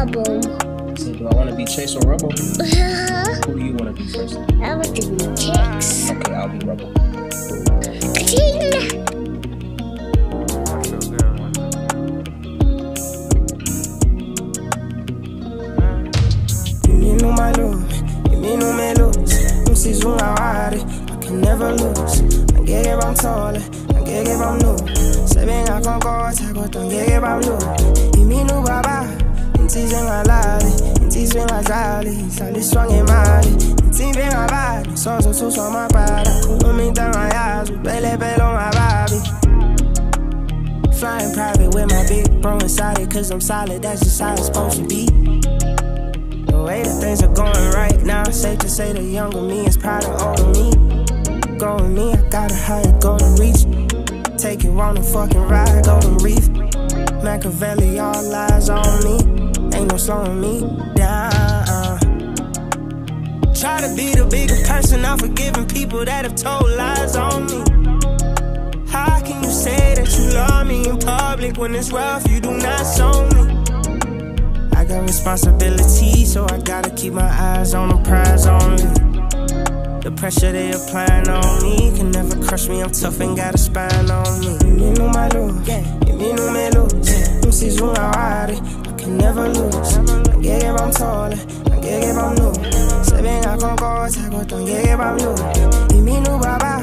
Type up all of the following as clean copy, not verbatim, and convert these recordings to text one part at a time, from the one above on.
Rubble. So do I want to be Chase or Rubble? Who do you want to be first? I want to be Chase. Okay, I'll be Rubble. Ting! Menino maluco, menino meluso. Umsiza ungawari, I can never lose. Angeke bangithole, angeke bamnuke. Sebengakhonkhotha kodwa angeke bamluke. Imini ubaba, insizwa engalali, insizwa engadlali, ihlaliswa ngemali. Insimbi engabali, sozothuswa amabhala. Khuluma into angayazi, ubelepele ongababi. Flying private with my big bro inside it, cause I'm solid, that's just how it's supposed to be. The way that things are going right now, safe to say the younger me is proud of older me. Growing me, I got a higher goal to reach. Take it on a fucking ride, golden reef. Machiavelli, all lies on me. Ain't no slowing me down. Try to be the bigger person, I'm forgiving people that have told lies on me. How can you say that you love me in public when it's rough, you do not show me? I got responsibility, so I gotta keep my eyes on the prize only. The pressure they applying on me can never crush me, I'm tough and got a spine on me. Menino maluco, menino meluso. Umsiza ungawari, I can never lose. Angeke bangithole, angeke bamnuke. Sebengakhonkhotha kodwa angeke bamluke. Imini ubaba,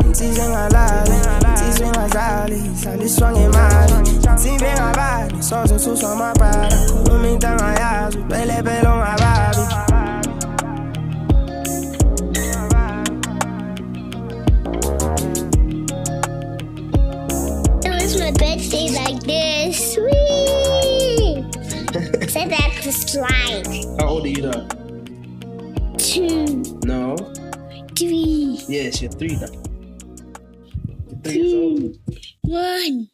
insizwa engalali, insizwa engadlali, ihlaliswa ngemali. Insimbi engabali, sozothuswa amabhala. Khuluma into angayazi, ubelepele ongababi. My birthday like this. Sweet. Said that to slide. How old are you now? 2. No. 3. Yes, you're 3 now. 3 years old. 1.